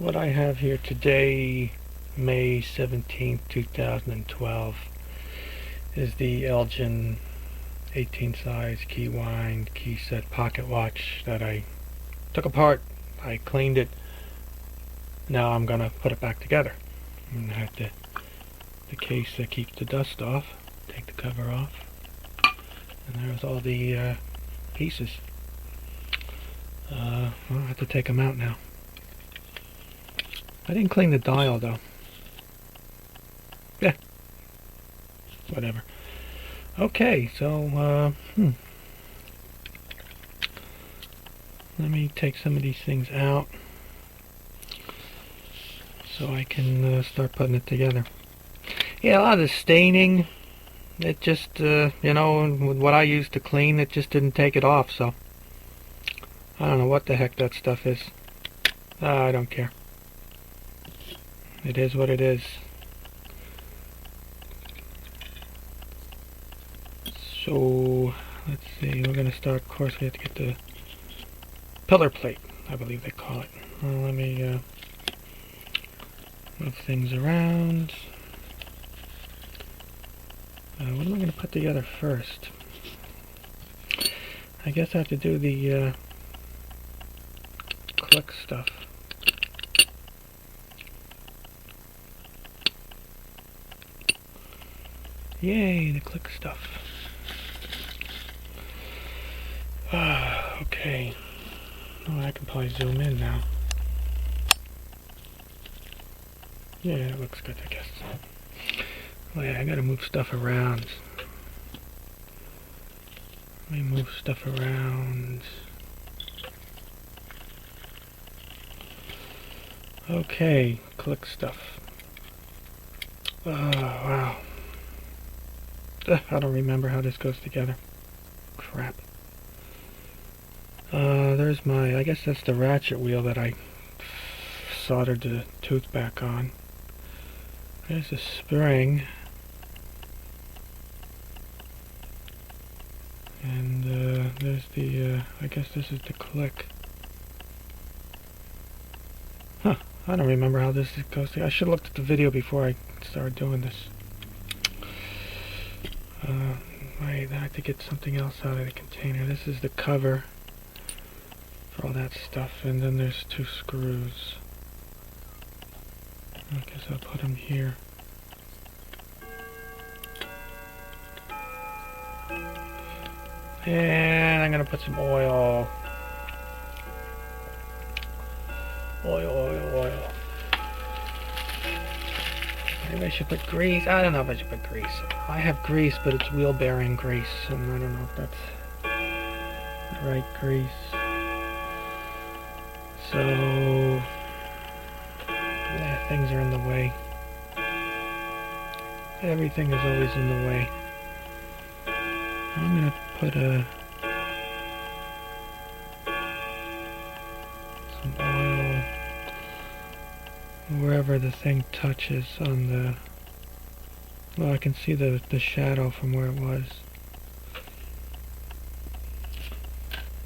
What I have here today, May 17th, 2012, is the Elgin 18 size key wind key set pocket watch that I took apart. I cleaned it. Now I'm gonna put it back together. I'm gonna have the case that keeps the dust off. Take the cover off, and there's all the pieces. I'll have to take them out now. I didn't clean the dial though. Yeah, whatever. Okay, so let me take some of these things out so I can start putting it together. Yeah, a lot of the staining, it just, you know, with what I used to clean, it just didn't take it off, so I don't know what the heck that stuff is. I don't care. It is what it is. So, let's see, we're going to start, of course, we have to get the pillar plate, I believe they call it. Well, let me move things around. What am I going to put together first? I guess I have to do the click stuff. Yay, the click stuff. Okay. Oh, I can probably zoom in now. Yeah, it looks good, I guess. Oh yeah, I gotta move stuff around. Let me move stuff around. Okay, click stuff. Oh, wow. I don't remember how this goes together. Crap. There's my, I guess that's the ratchet wheel that I soldered the tooth back on. There's the spring. And there's the, I guess this is the click. Huh, I don't remember how this goes together. I should have looked at the video before I started doing this. Wait, I have to get something else out of the container. This is the cover for all that stuff, and then there's two screws. I guess I'll put them here. And I'm gonna put some oil. Oil. Maybe I should put grease. I don't know if I should put grease. I have grease, but it's wheel bearing grease, and I don't know if that's the right grease. So, yeah, things are in the way. Everything is always in the way. I'm gonna put some oil wherever the thing touches on the, well, I can see the shadow from where it was.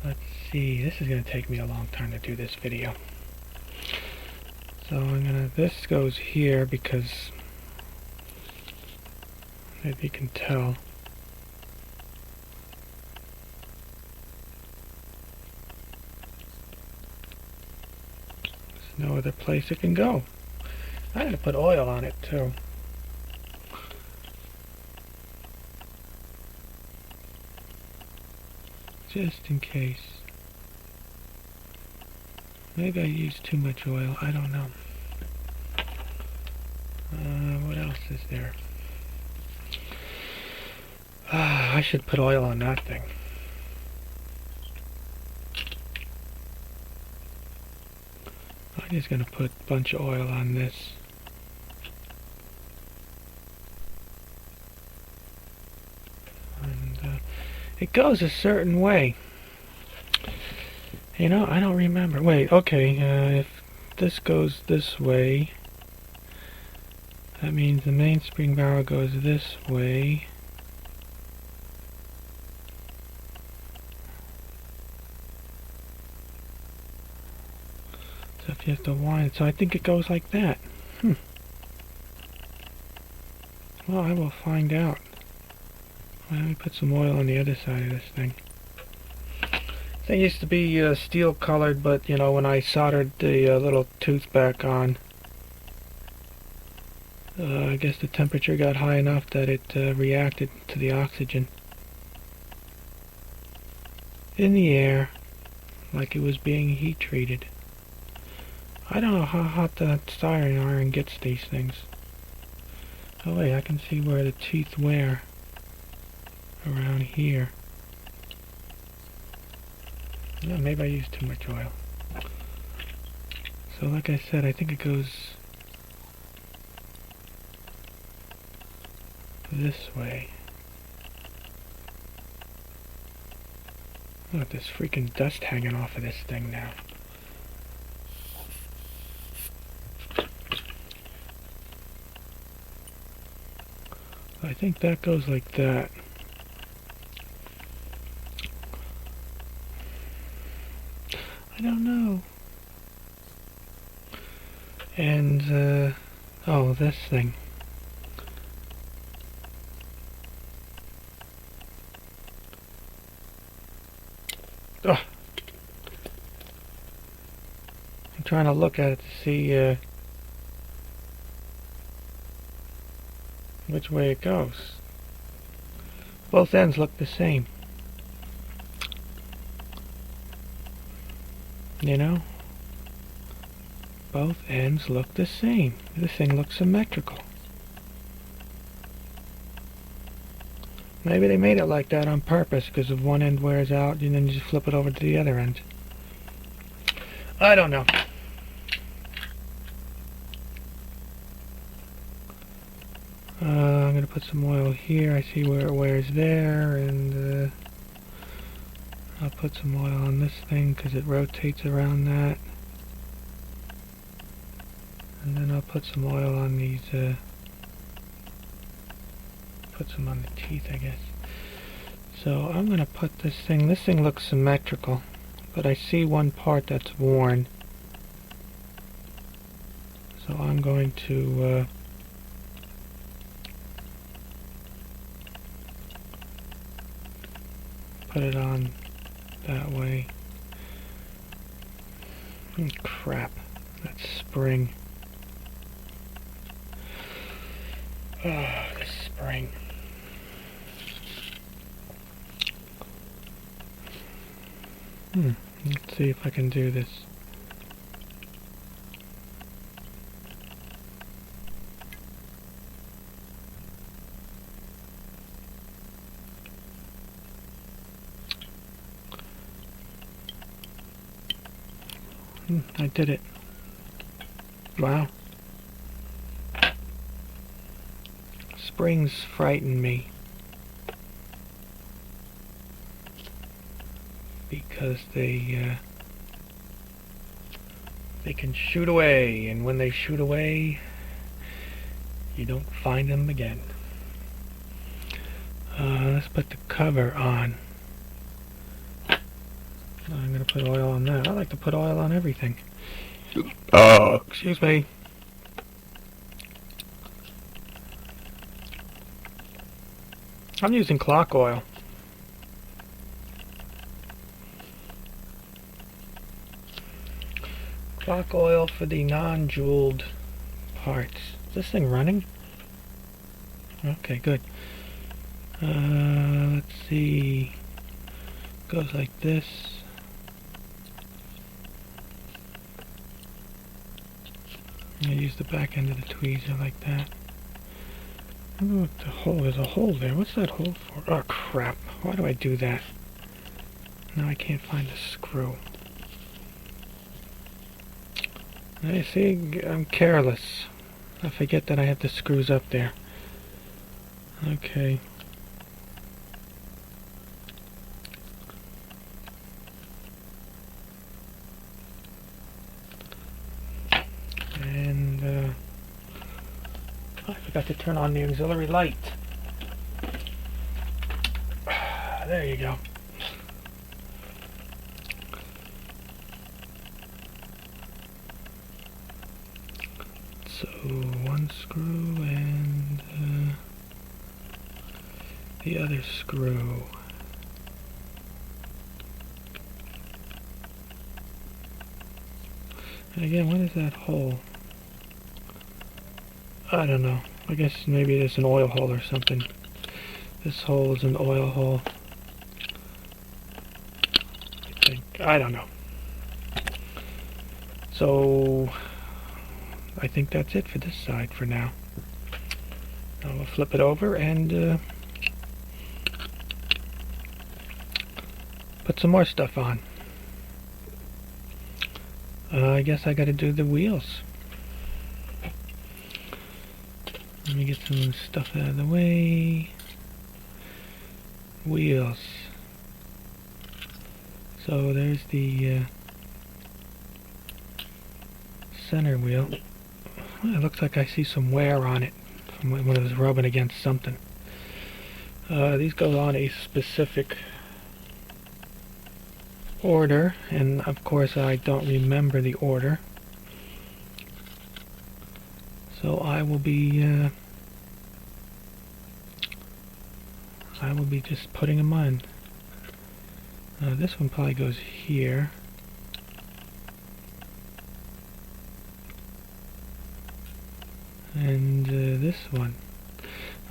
Let's see, this is going to take me a long time to do this video. So I'm going to, this goes here because, maybe you can tell. There's no other place it can go. I'm going to put oil on it too. Just in case. Maybe I used too much oil, I don't know. What else is there? I should put oil on that thing. I'm just going to put a bunch of oil on this. And it goes a certain way. You know, I don't remember. Wait, okay, if this goes this way, that means the mainspring barrel goes this way. Stuff you have to wind. So I think it goes like that. Well, I will find out. Let me put some oil on the other side of this thing. They used to be steel colored, but you know, when I soldered the little tooth back on, I guess the temperature got high enough that it reacted to the oxygen in the air like it was being heat treated. I don't know how hot the soldering iron gets these things. Oh wait, I can see where the teeth wear around here. Yeah, maybe I used too much oil. So like I said, I think it goes this way. Look at this freaking dust hanging off of this thing now. I think that goes like that. I don't know. And, oh, this thing. Ugh. I'm trying to look at it to see, which way it goes. Both ends look the same. You know? Both ends look the same. This thing looks symmetrical. Maybe they made it like that on purpose, because if one end wears out, and then you just flip it over to the other end. I don't know. I'm going to put some oil here. I see where it wears there, and I'll put some oil on this thing because it rotates around that. And then I'll put some oil on these, put some on the teeth, I guess. So I'm going to put this thing looks symmetrical, but I see one part that's worn. So I'm going to put it on that way. Oh, crap, that spring. Oh, this spring. Let's see if I can do this. I did it. Wow. Springs frighten me because they can shoot away, and when they shoot away, you don't find them again. Let's put the cover on. I'm going to put oil on that. I like to put oil on everything. Excuse me. I'm using clock oil. Clock oil for the non-jeweled parts. Is this thing running? Okay, good. Let's see. Goes like this. I use the back end of the tweezer like that. I don't know what the hole, there's a hole there. What's that hole for? Oh crap, why do I do that? Now I can't find the screw. I see, I'm careless. I forget that I have the screws up there. Okay. And I forgot to turn on the auxiliary light. There you go. So one screw and the other screw. And again, what is that hole? I don't know. I guess maybe it's an oil hole or something. This hole is an oil hole. I don't know. So I think that's it for this side for now. Now we'll flip it over and put some more stuff on. I guess I gotta do the wheels. Let me get some stuff out of the way. Wheels. So there's the center wheel. Well, it looks like I see some wear on it from when it was rubbing against something. These go on a specific order, and of course I don't remember the order. So I will be just putting them on. This one probably goes here. And this one.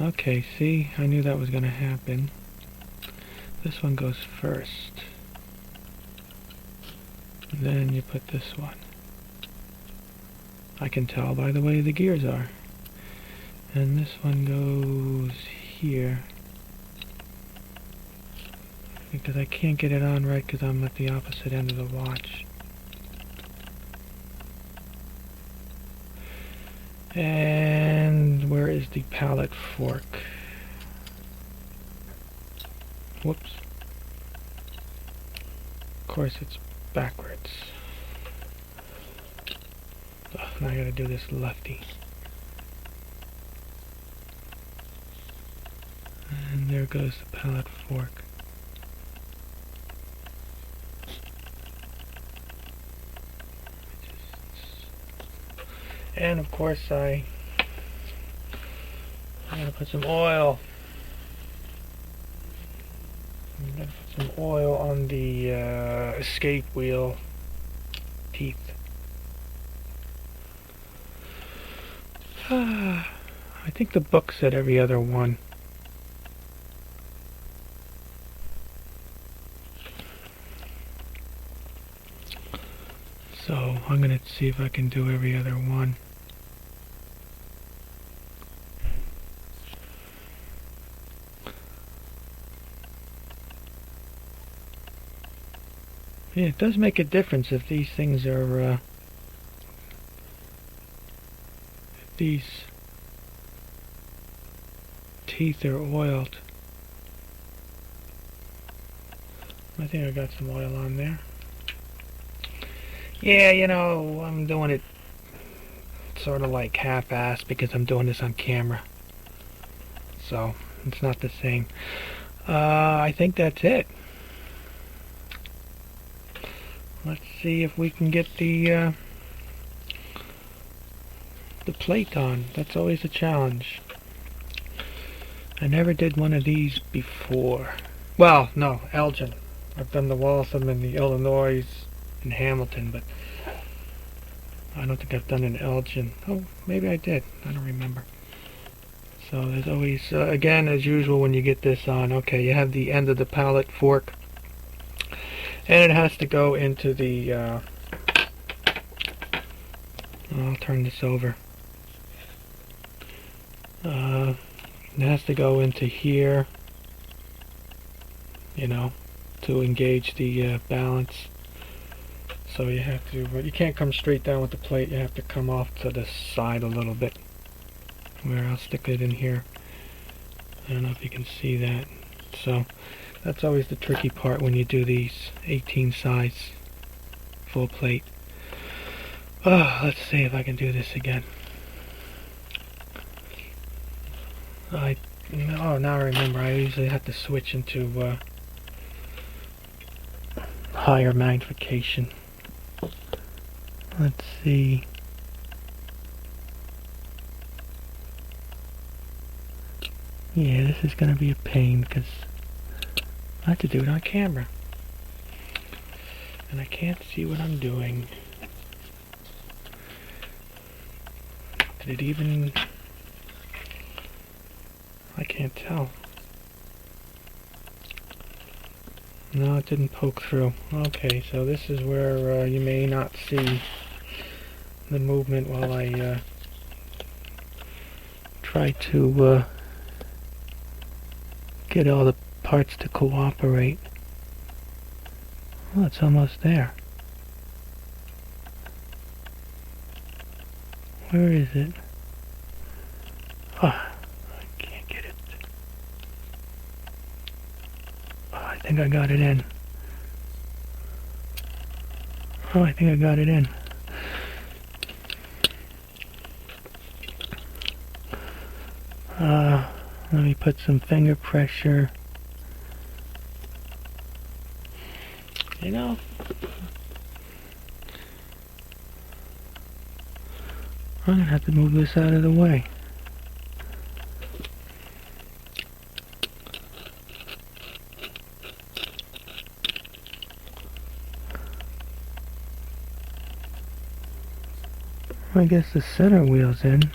Okay, see, I knew that was going to happen. This one goes first. Then you put this one. I can tell by the way the gears are. And this one goes here. Because I can't get it on right because I'm at the opposite end of the watch. And where is the pallet fork? Whoops. Of course it's backwards. Ugh, now I gotta do this lefty. And there goes the pallet fork. And of course I'm gonna put some oil. I'm gonna put some oil on the escape wheel teeth. I think the book said every other one. So I'm gonna see if I can do every other one. Yeah, it does make a difference if these things are, if these teeth are oiled. I think I got some oil on there. Yeah, you know, I'm doing it sort of like half-assed because I'm doing this on camera. So, it's not the same. I think that's it. Let's see if we can get the plate on. That's always a challenge. I never did one of these before. Well, no, Elgin. I've done the Waltham in the Illinois in Hamilton, but I don't think I've done an Elgin. Oh, maybe I did. I don't remember. So there's always, again, as usual, when you get this on, okay, you have the end of the pallet fork. And it has to go into the, I'll turn this over. It has to go into here, you know, to engage the balance. So you have to, you can't come straight down with the plate, you have to come off to the side a little bit. Where I'll stick it in here. I don't know if you can see that. So that's always the tricky part when you do these 18 size full plate. Oh, let's see if I can do this again. Oh, now I remember. I usually have to switch into higher magnification. Let's see. Yeah, this is going to be a pain because I have to do it on camera. And I can't see what I'm doing. Did it even... I can't tell. No, it didn't poke through. Okay, so this is where you may not see the movement while I try to get all the parts to cooperate. Well, it's almost there. Where is it? Oh, I can't get it. Oh, I think I got it in. Oh, I think I got it in. Let me put some finger pressure. You know, I'm gonna have to move this out of the way. I guess the center wheel's in.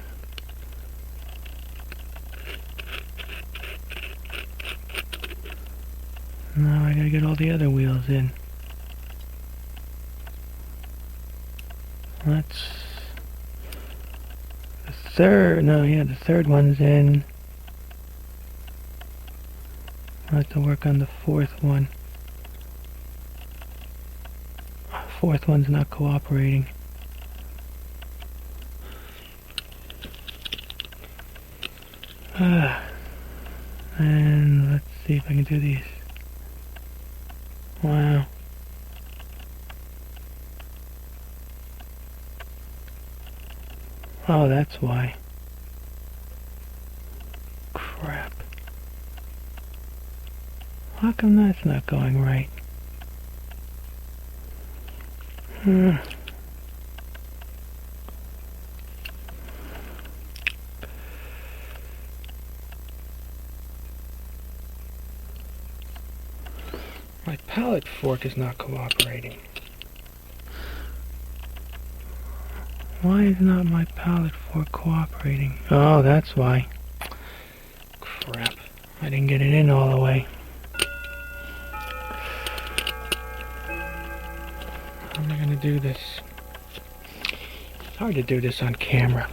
Now I gotta get all the other wheels in. That's the third. No, yeah, the third one's in. I have to work on the fourth one. Fourth one's not cooperating. And let's see if I can do these. Wow. Oh, that's why. Crap. How come that's not going right? My palette fork is not cooperating. Why is not my palette fork cooperating? Oh, that's why. Crap. I didn't get it in all the way. How am I going to do this? It's hard to do this on camera.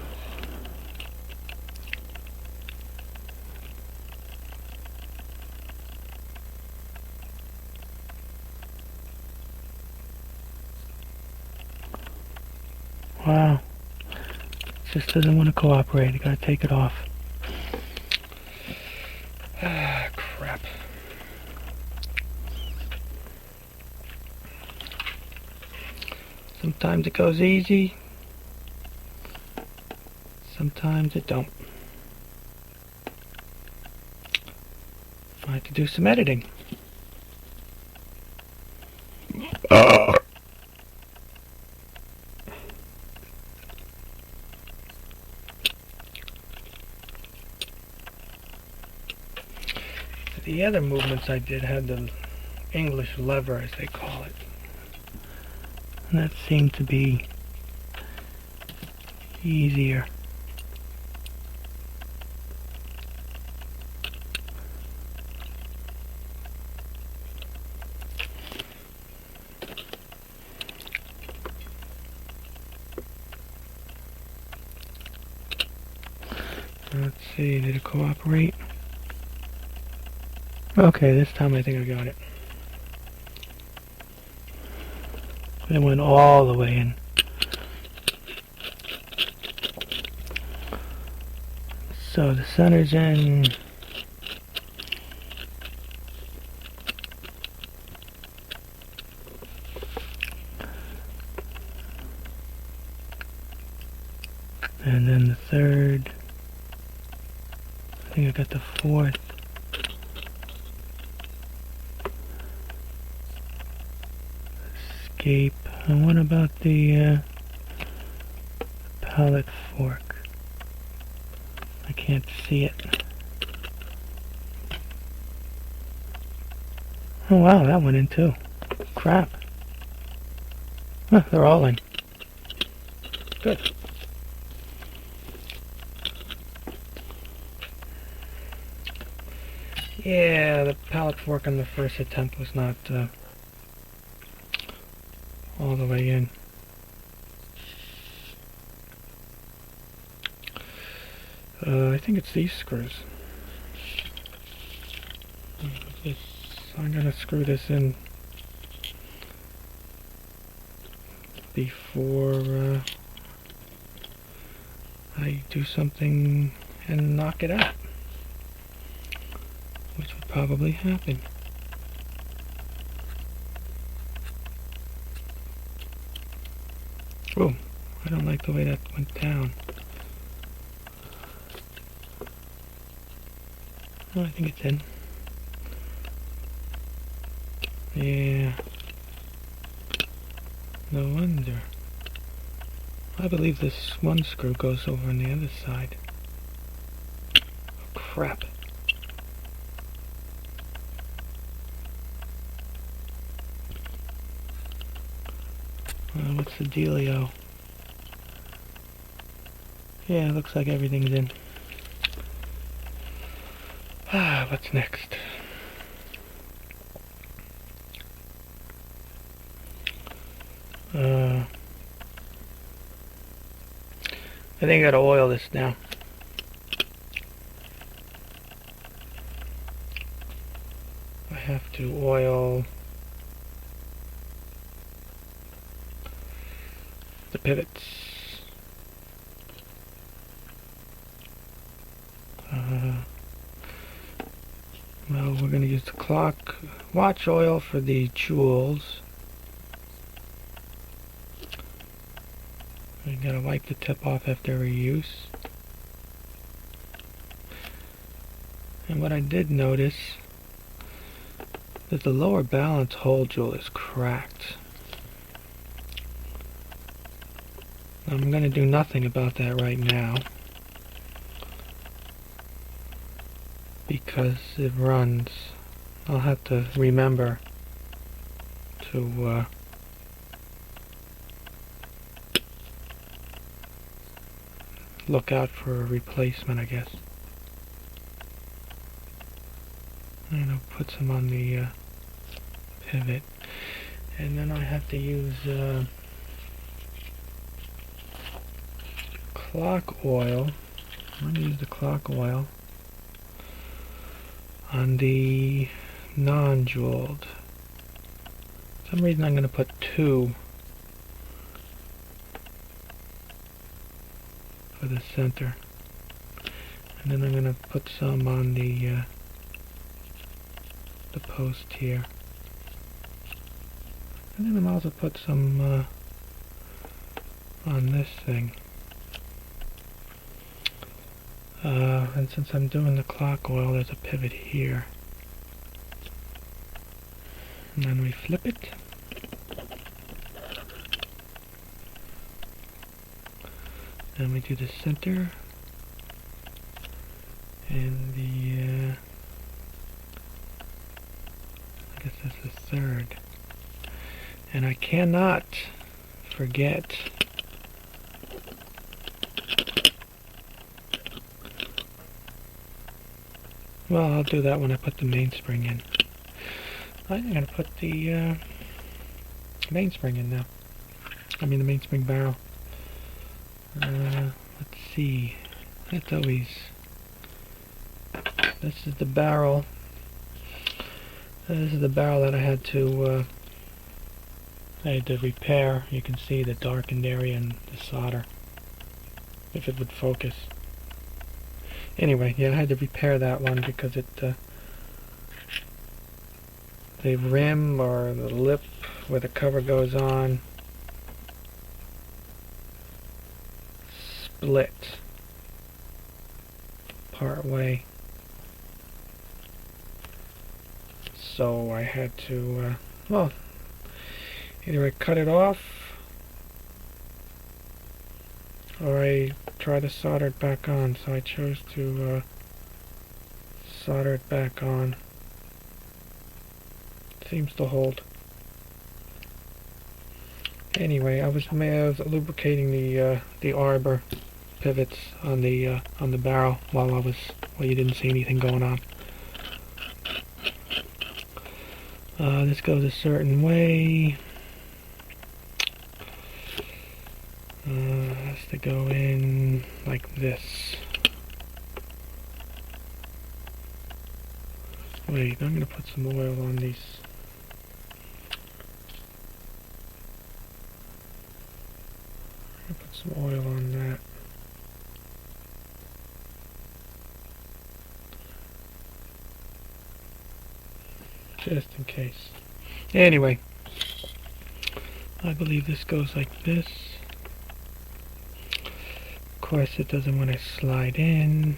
Wow. It just doesn't want to cooperate. I gotta take it off. Ah, crap. Sometimes it goes easy. Sometimes it don't. I have to do some editing. The other movements I did had the English lever, as they call it. And that seemed to be easier. Let's see, did it cooperate? Okay, this time I think I got it. It went all the way in. So the center's in. And then the third. I think I got the fourth. Escape. And what about the palette fork? I can't see it. Oh wow, that went in too. Crap. Huh, they're all in. Good. Yeah, the pallet fork on the first attempt was not all the way in. I think it's these screws. I'm gonna screw this in before I do something and knock it out, which would probably happen. Oh, I don't like the way that went down. Oh, I think it's in. Yeah. No wonder. I believe this one screw goes over on the other side. Oh, crap. What's the dealio? Yeah, looks like everything's in. What's next? I think I gotta oil this now. I have to oil the pivots. Well, we're going to use the watch oil for the jewels. We gotta wipe the tip off after every use. And what I did notice that the lower balance hole jewel is cracked. I'm going to do nothing about that right now because it runs. I'll have to remember to look out for a replacement, I guess. And I'll put some on the pivot, and then I have to use clock oil. I'm going to use the clock oil on the non-jeweled. For some reason I'm going to put 2 for the center, and then I'm going to put some on the post here, and then I'm also put some on this thing. And since I'm doing the clock oil, there's a pivot here, and then we flip it. And we do the center and the I guess that's the third. And I cannot forget well, I'll do that when I put the mainspring in. I'm going to put the mainspring in now. I mean the mainspring barrel. Let's see. That's always... This is the barrel. This is the barrel that I had to repair. You can see the darkened area and the solder, if it would focus. Anyway, yeah, I had to repair that one because it the rim or the lip where the cover goes on split part way. So I had to, well, either I cut it off or I try to solder it back on. So I chose to solder it back on. seems to hold. Anyway, I was lubricating the arbor pivots on the barrel while you didn't see anything going on. This goes a certain way. Has to go in like this. Wait, I'm gonna put some oil on these. I'm gonna put some oil on that. Just in case. Anyway, I believe this goes like this. Of course, it doesn't want to slide in.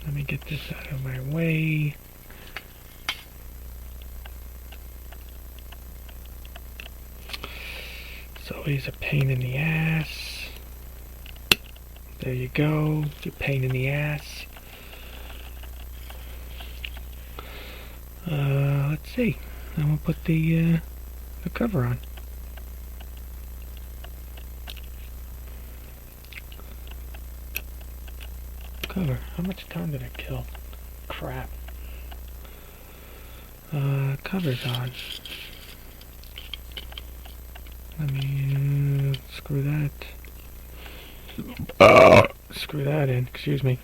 Let me get this out of my way. It's always a pain in the ass. There you go. It's a pain in the ass. Let's see. I'm gonna put the cover on. Cover. How much time did I kill? Crap. Cover's on. Let me screw that. Screw that in. Excuse me.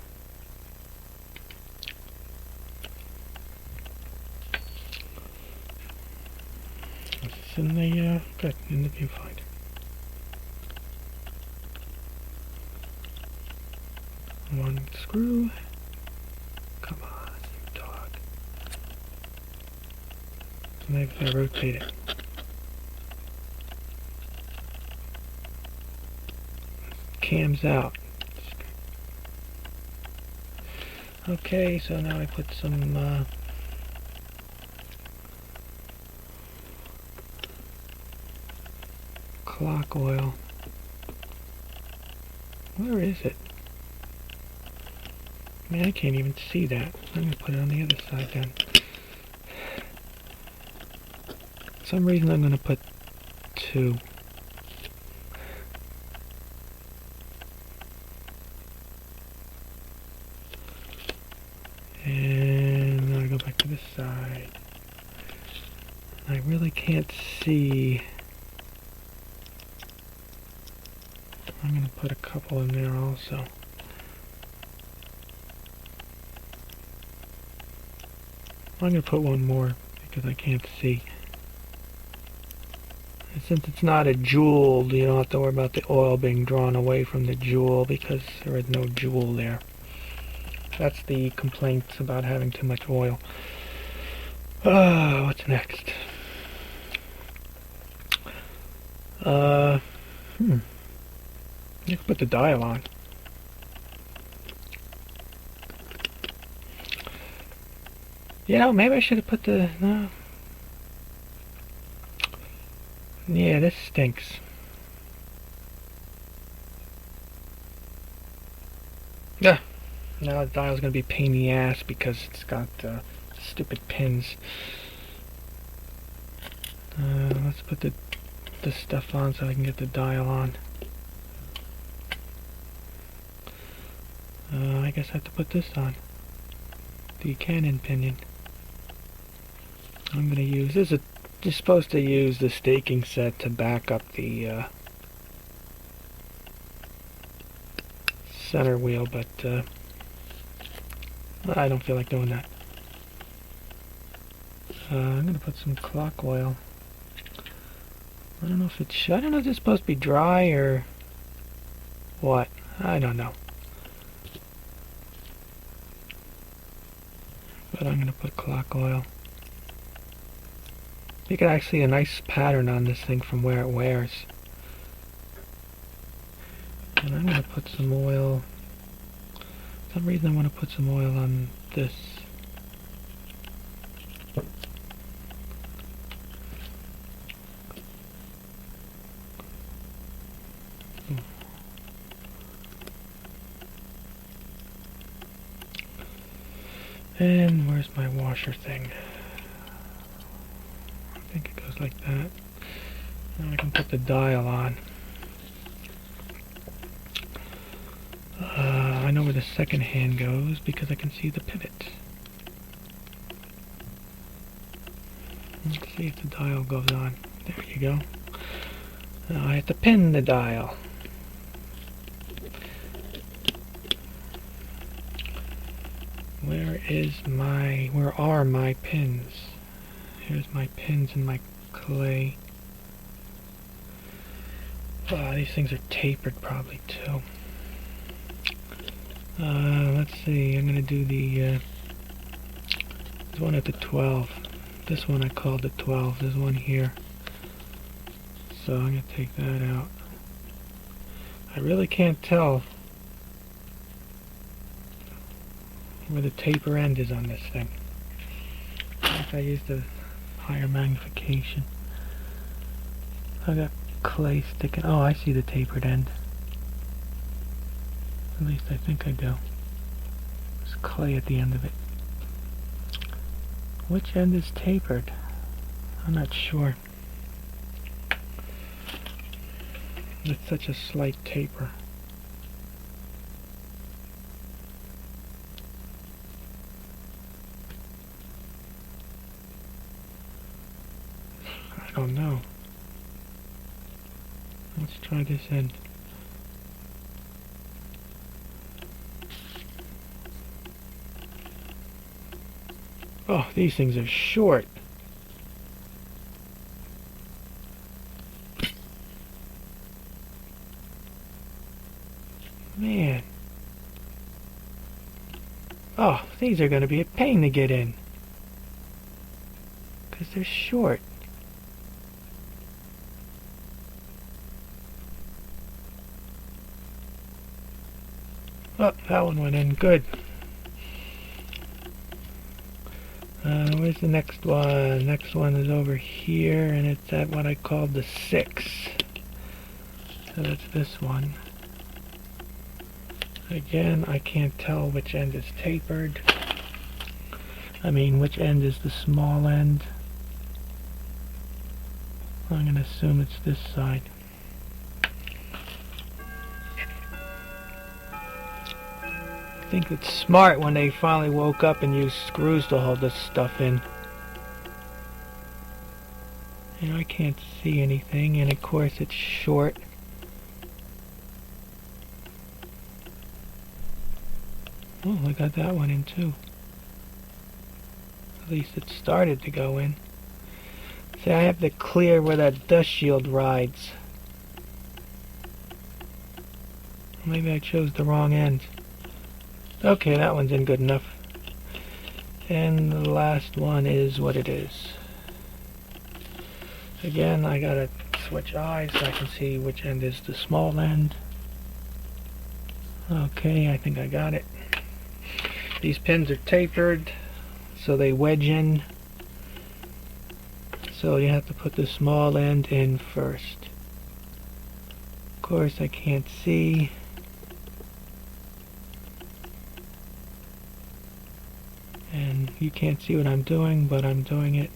It's in the good in the viewfinder. One screw. Come on, dog. Maybe if I rotate it. Cam's out. Okay, so now I put some clock oil. Where is it? Man, I can't even see that. I'm going to put it on the other side then. For some reason I'm going to put 2. And now I go back to this side. I really can't see. I'm going to put a couple in there also. I'm going to put one more because I can't see. And since it's not a jewel, you don't have to worry about the oil being drawn away from the jewel because there is no jewel there. That's the complaints about having too much oil. What's next? You can put the dial on. You know, maybe I should have put the... No. Yeah, this stinks. Yeah. Now the dial's going to be a pain in the ass because it's got stupid pins. Let's put this stuff on so I can get the dial on. I guess I have to put this on. The cannon pinion. I'm going to use... You're supposed to use the staking set to back up the center wheel, but I don't feel like doing that. I'm going to put some clock oil. I don't know if it's... I don't know if it's supposed to be dry or what. I don't know. But I'm going to put clock oil. You can actually see a nice pattern on this thing from where it wears. And I'm going to put some oil. For some reason I want to put some oil on this. And where's my washer thing? I think it goes like that. Now I can put the dial on. I know where the second hand goes because I can see the pivot. Let's see if the dial goes on. There you go. Now I have to pin the dial. Where are my pins? Here's my pins and my clay. These things are tapered probably too. Let's see, I'm gonna do the there's one at the 12. This one I called the 12. There's one here. So I'm gonna take that out. I really can't tell where the taper end is on this thing. If I use the higher magnification. I got clay sticking. Oh, I see the tapered end. At least I think I do. There's clay at the end of it. Which end is tapered? I'm not sure. It's such a slight taper. I don't know. Let's try this end. Oh, these things are short. Man. Oh, these are going to be a pain to get in. Because they're short. Oh, that one went in good. Where's the next one? Next one is over here, and it's at what I called the 6. So that's this one. Again, I can't tell which end is tapered. I mean, which end is the small end. I'm going to assume it's this side. I think it's smart when they finally woke up and used screws to hold this stuff in. And I can't see anything, and of course it's short. Oh, I got that one in too. At least it started to go in. See, I have to clear where that dust shield rides. Maybe I chose the wrong end. Okay, that one's in good enough. And the last one is what it is. Again, I gotta switch eyes so I can see which end is the small end. Okay, I think I got it. These pins are tapered, so they wedge in. So you have to put the small end in first. Of course, I can't see. And you can't see what I'm doing, but I'm doing it.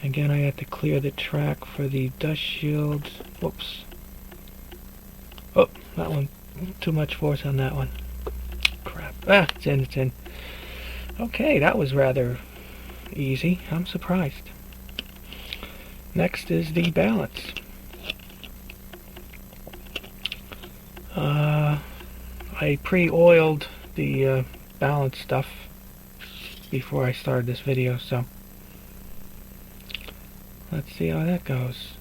Again, I have to clear the track for the dust shield. Whoops. Oh, that one. Too much force on that one. Crap. Ah, it's in, it's in. Okay, that was rather easy. I'm surprised. Next is the balance. I pre-oiled the balance stuff before I started this video, so let's see how that goes.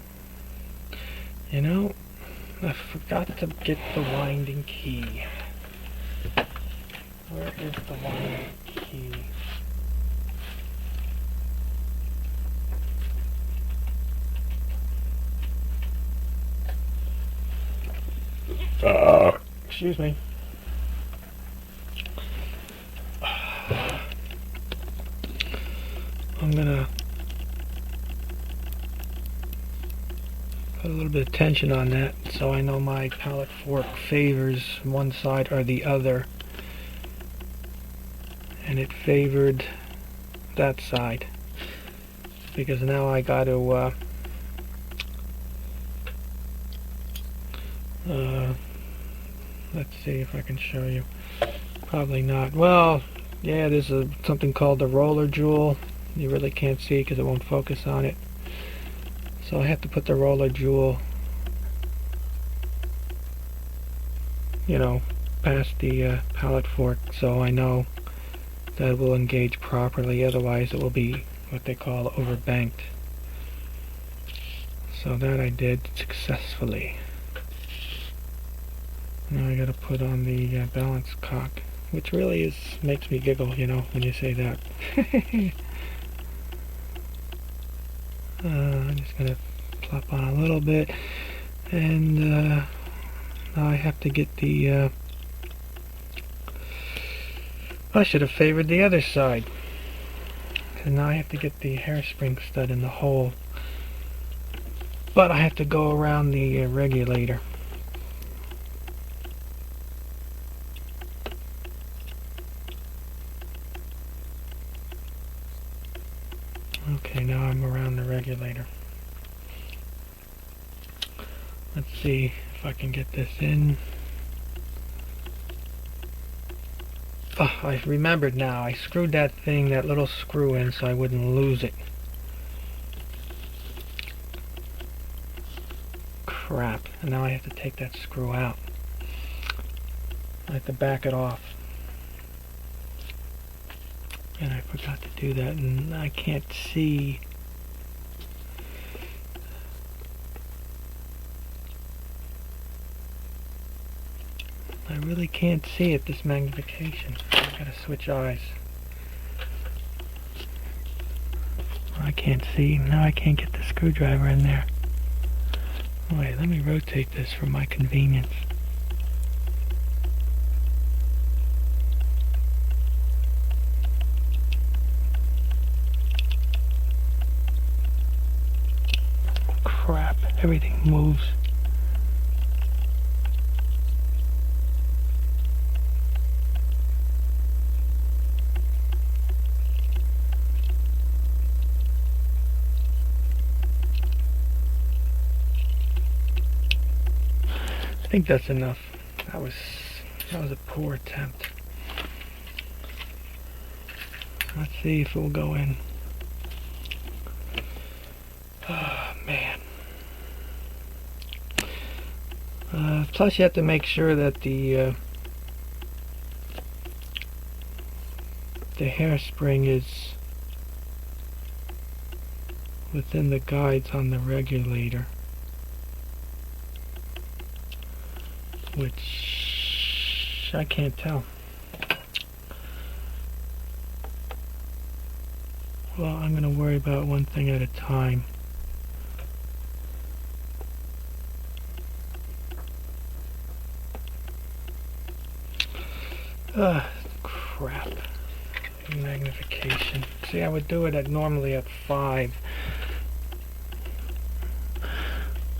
You know, I forgot to get the winding key. Where is the winding key? Excuse me. I'm gonna put a little bit of tension on that so I know my palette fork favors one side or the other. and it favored that side, because now I got to let's see if I can show you. Probably not. Well, yeah, there's something called the roller jewel. You really can't see because it won't focus on it. So I have to put the roller jewel, you know, past the pallet fork, so I know that it will engage properly. Otherwise, it will be what they call overbanked. So that I did successfully. Now I gotta put on the balance cock, which really makes me giggle, you know, when you say that. I'm just gonna plop on a little bit, and now I have to get the I should have favored the other side, because now I have to get the hairspring stud in the hole, but I have to go around the regulator. Okay, now I'm around the regulator. Let's see if I can get this in. Oh, I remembered now. I screwed that little screw in so I wouldn't lose it. Crap. And now I have to take that screw out. I have to back it off. And I forgot to do that, and I can't see. I really can't see at this magnification. I gotta switch eyes. I can't see. Now I can't get the screwdriver in there. Wait, let me rotate this for my convenience. Crap, everything moves. I think that's enough. That was a poor attempt. Let's see if it will go in. Oh, man. Plus you have to make sure that the hairspring is within the guides on the regulator, which I can't tell. Well, I'm going to worry about one thing at a time. Crap. Magnification. See, I would do it normally at 5.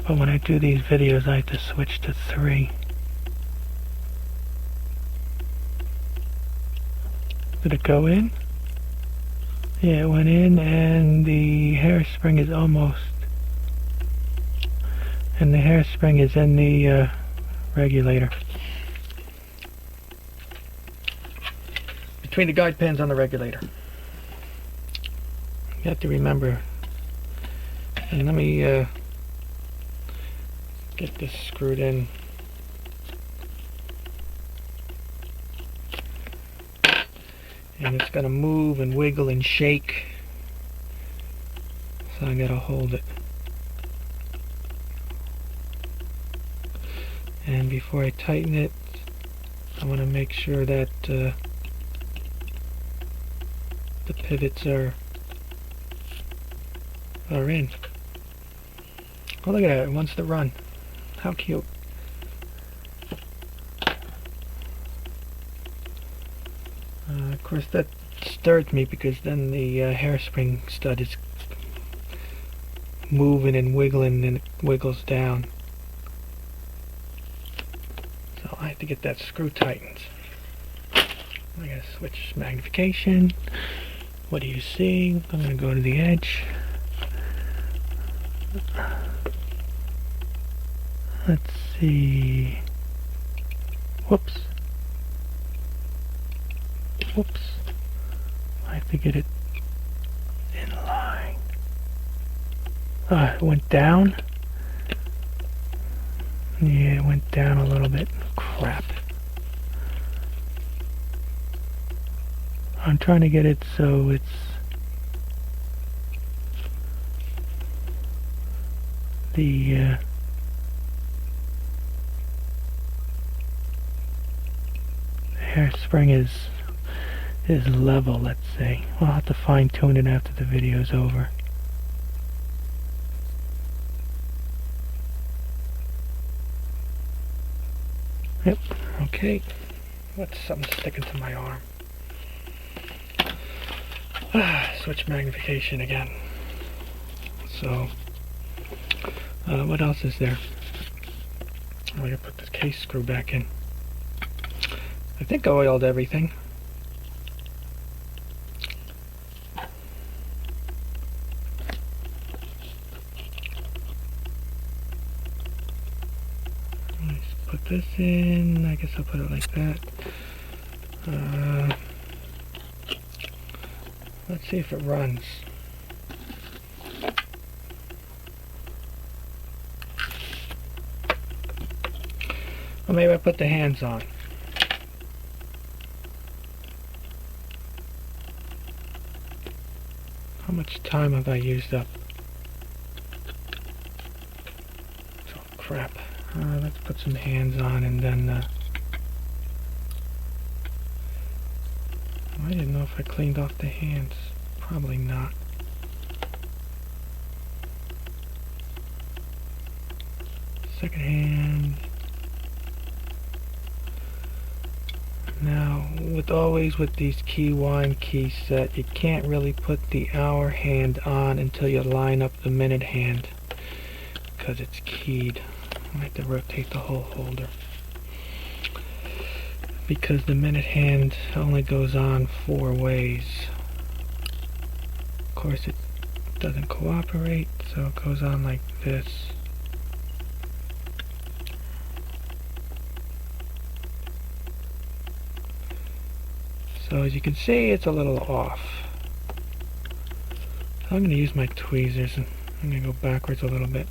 But when I do these videos, I have to switch to 3. Did it go in? Yeah, it went in, and the hairspring is almost. And the hairspring is in the regulator. Between the guide pins on the regulator. You have to remember. And let me get this screwed in. And it's going to move and wiggle and shake. So I got to hold it. And before I tighten it, I want to make sure that the pivots are in. Oh, look at that, it wants to run. How cute. Of course that stirred me, because then the hairspring stud is moving and wiggling, and it wiggles down. So I have to get that screw tightened. I'm going to switch magnification. What do you see? I'm going to go to the edge. Let's see. Whoops. Whoops. I have to get it in line. It went down. Yeah, it went down a little bit. Crap. I'm trying to get it so it's the hairspring is level, let's say. I'll have to fine tune it after the video's over. Yep, okay. What's something sticking to my arm? Switch magnification again. So, what else is there? I'm going to put this case screw back in. I think I oiled everything. Let's put this in. I guess I'll put it like that. Let's see if it runs. Or maybe I put the hands on. How much time have I used up? Oh crap. Let's put some hands on and then I didn't know if I cleaned off the hands. Probably not. Second hand. Now, with these key wind key set, you can't really put the hour hand on until you line up the minute hand, because it's keyed. I have to rotate the whole holder, because the minute hand only goes on 4 ways. Of course, it doesn't cooperate, so it goes on like this. So as you can see, it's a little off. So I'm going to use my tweezers and I'm going to go backwards a little bit.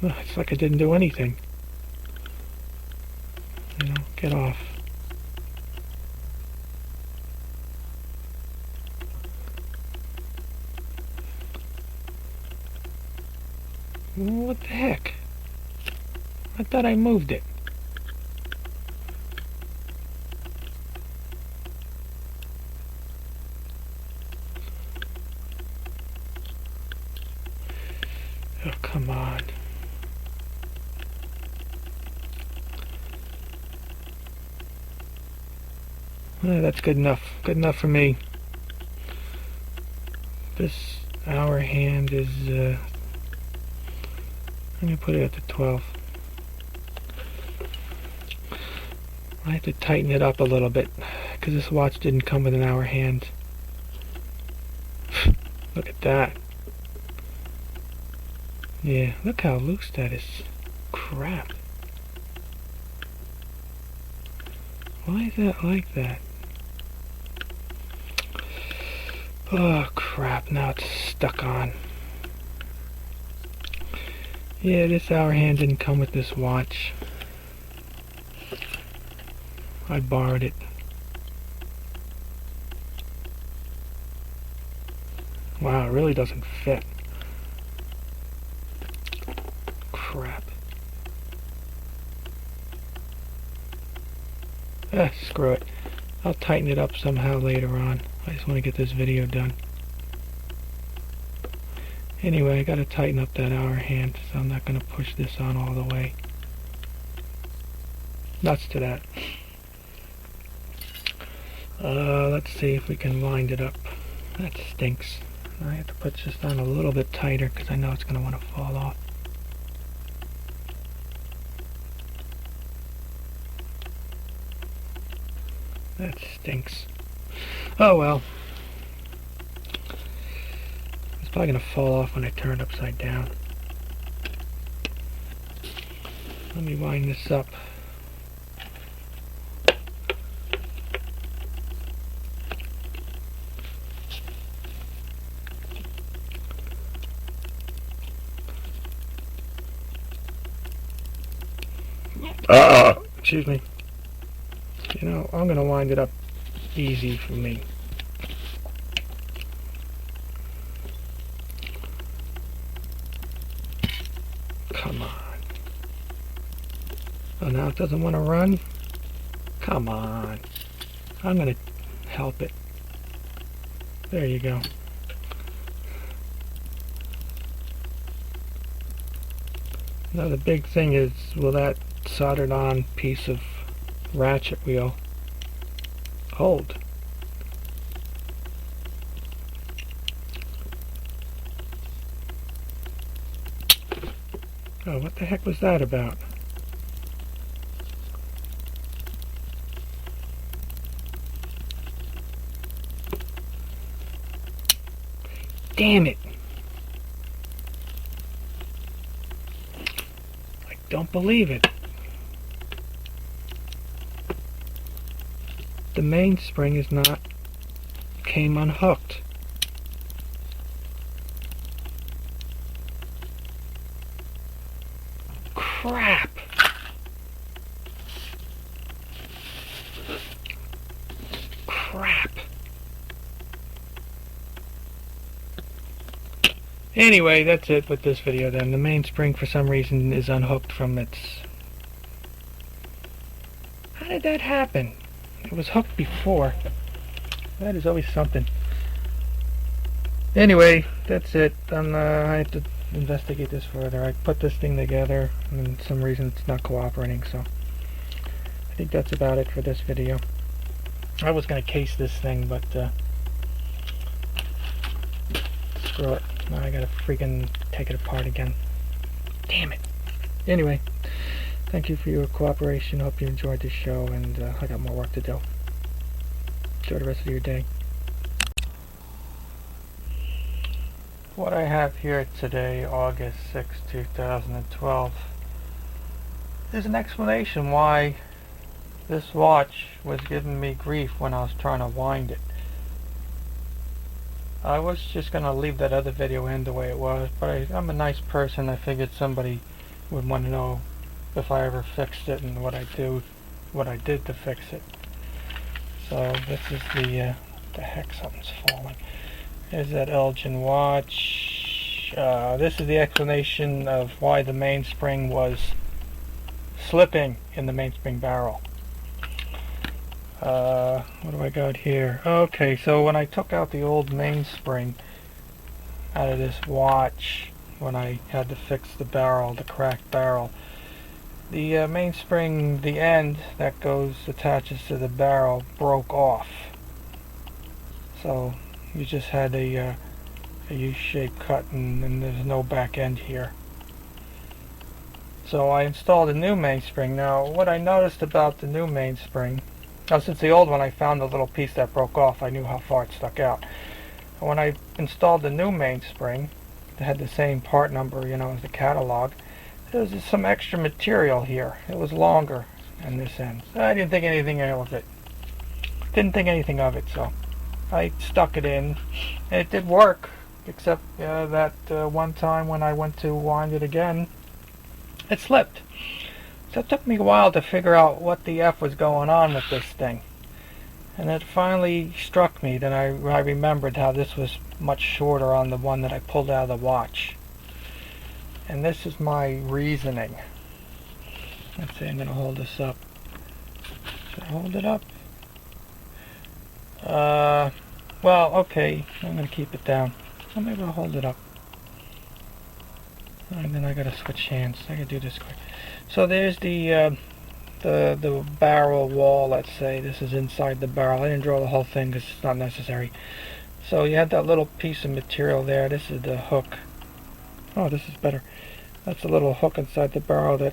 Oh, it's like I didn't do anything. You know, get off. What the heck? I thought I moved it. Oh, come on. That's good enough. Good enough for me. This hour hand is, I'm going to put it at the 12. I have to tighten it up a little bit, because this watch didn't come with an hour hand. Look at that. Yeah, look how loose that is. Crap. Why is that like that? Oh crap, now it's stuck on. Yeah, this hour hand didn't come with this watch. I borrowed it. Wow, it really doesn't fit. Crap. Screw it. I'll tighten it up somehow later on. I just want to get this video done. Anyway, I gotta tighten up that hour hand, so I'm not gonna push this on all the way. Nuts to that. Let's see if we can wind it up. That stinks. I have to put this on a little bit tighter because I know it's going to want to fall off. That stinks. Oh well. It's probably going to fall off when I turn it upside down. Let me wind this up. Excuse me. You know, I'm going to wind it up easy for me. Come on. Oh, now it doesn't want to run? Come on. I'm going to help it. There you go. Now the big thing is, will that soldered on piece of ratchet wheel hold? Oh, what the heck was that about? Damn it! I don't believe it. The mainspring is not, came unhooked. Crap! Crap! Anyway, that's it with this video then. The mainspring for some reason is unhooked from its... How did that happen? It was hooked before. That is always something. Anyway, that's it. I have to investigate this further. I put this thing together, and for some reason it's not cooperating, so I think that's about it for this video. I was going to case this thing, but screw it. Now I gotta freaking take it apart again. Damn it. Anyway, thank you for your cooperation. Hope you enjoyed this show, and I got more work to do. Enjoy the rest of your day. What I have here today, August 6, 2012, is an explanation why this watch was giving me grief when I was trying to wind it. I was just going to leave that other video in the way it was, but I'm a nice person. I figured somebody would want to know if I ever fixed it and what I did to fix it. So this is the heck, something's falling. There's that Elgin watch. This is the explanation of why the mainspring was slipping in the mainspring barrel. What do I got here? Okay, so when I took out the old mainspring out of this watch, when I had to fix the barrel, the cracked barrel, the mainspring, the end that attaches to the barrel, broke off. So you just had a U-shaped cut, and there's no back end here. So I installed a new mainspring. Now, what I noticed about the new mainspring, since the old one I found a little piece that broke off, I knew how far it stuck out. When I installed the new mainspring, it had the same part number, as the catalog. There was just some extra material here. It was longer in this end. I didn't think anything of it. So I stuck it in, and it did work, except that one time when I went to wind it again, it slipped. So it took me a while to figure out what the F was going on with this thing. And it finally struck me. Then I remembered how this was much shorter on the one that I pulled out of the watch. And this is my reasoning. Let's see, I'm going to hold this up. Should I hold it up? Well, okay. I'm going to keep it down. I'm able to hold it up. And then I got to switch hands. I got to do this quick. So there's the barrel wall, let's say. This is inside the barrel. I didn't draw the whole thing because it's not necessary. So you had that little piece of material there. This is the hook. Oh, this is better. That's a little hook inside the barrel that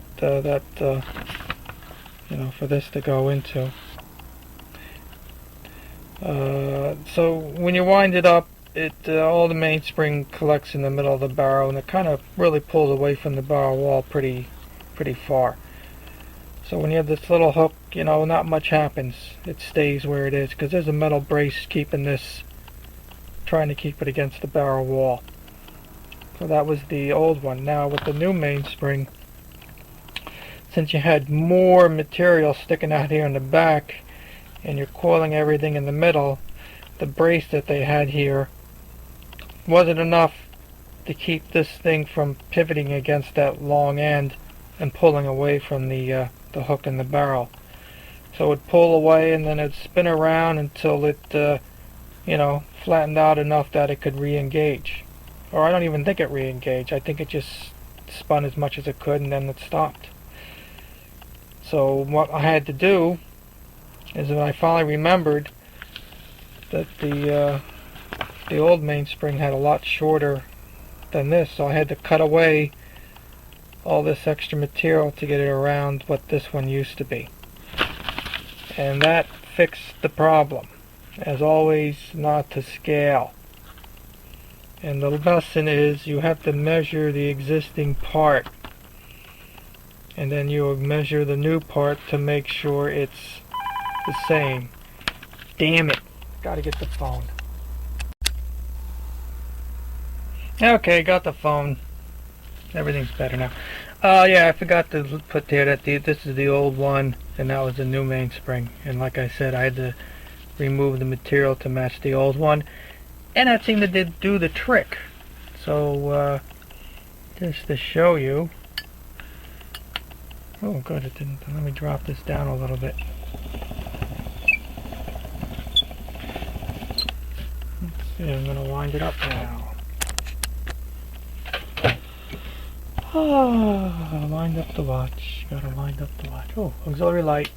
you know, for this to go into. So when you wind it up, all the mainspring collects in the middle of the barrel, and it kind of really pulls away from the barrel wall pretty far. So when you have this little hook, you know, not much happens. It stays where it is because there's a metal brace keeping this, trying to keep it against the barrel wall. So that was the old one. Now with the new mainspring, since you had more material sticking out here in the back and you're coiling everything in the middle, the brace that they had here wasn't enough to keep this thing from pivoting against that long end and pulling away from the hook in the barrel. So it would pull away and then it'd spin around until it you know, flattened out enough that it could re-engage. Or I don't even think it re-engaged. I think it just spun as much as it could and then it stopped. So what I had to do is that I finally remembered that the old mainspring had a lot shorter than this, so I had to cut away all this extra material to get it around what this one used to be. And that fixed the problem. As always, not to scale. And the lesson is you have to measure the existing part, and then you measure the new part to make sure it's the same. Damn it. Gotta get the phone. Okay, got the phone. Everything's better now. Yeah, I forgot to put there that this is the old one and that was the new mainspring. And like I said, I had to remove the material to match the old one. And that seemed to do the trick. So, just to show you. Oh, good, it didn't. Let me drop this down a little bit. Let's see, I'm going to wind it up now. Oh, wind up the watch. Gotta wind up the watch. Oh, auxiliary light.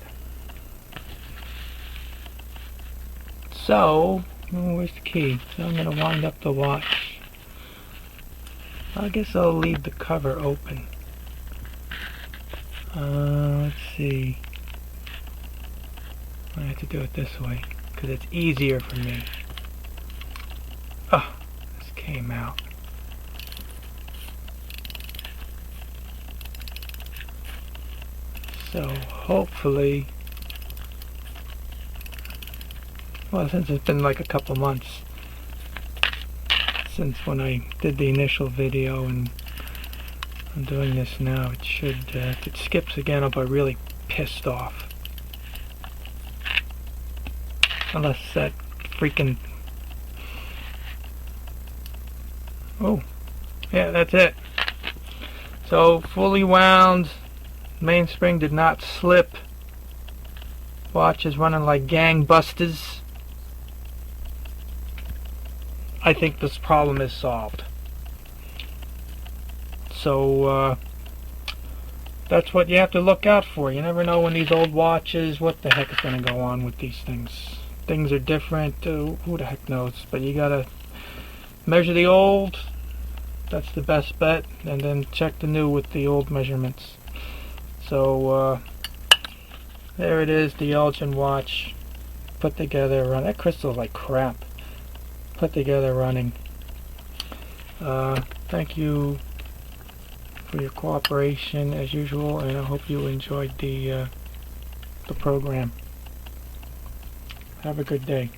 So, oh, where's the key? So I'm going to wind up the watch. I guess I'll leave the cover open. Let's see. I have to do it this way because it's easier for me. Oh, this came out. So hopefully, well, since it's been like a couple months since when I did the initial video and I'm doing this now, it should, if it skips again, I'll be really pissed off. Unless that freaking... Oh, yeah, that's it. So, fully wound, mainspring did not slip. Watch is running like gangbusters. I think this problem is solved. So, that's what you have to look out for. You never know when these old watches, what the heck is going to go on with these things. Things are different, who the heck knows. But you got to measure the old, that's the best bet, and then check the new with the old measurements. So, there it is, the Elgin watch put together. That crystal's like crap. Put together running. Thank you for your cooperation as usual, and I hope you enjoyed the program. Have a good day.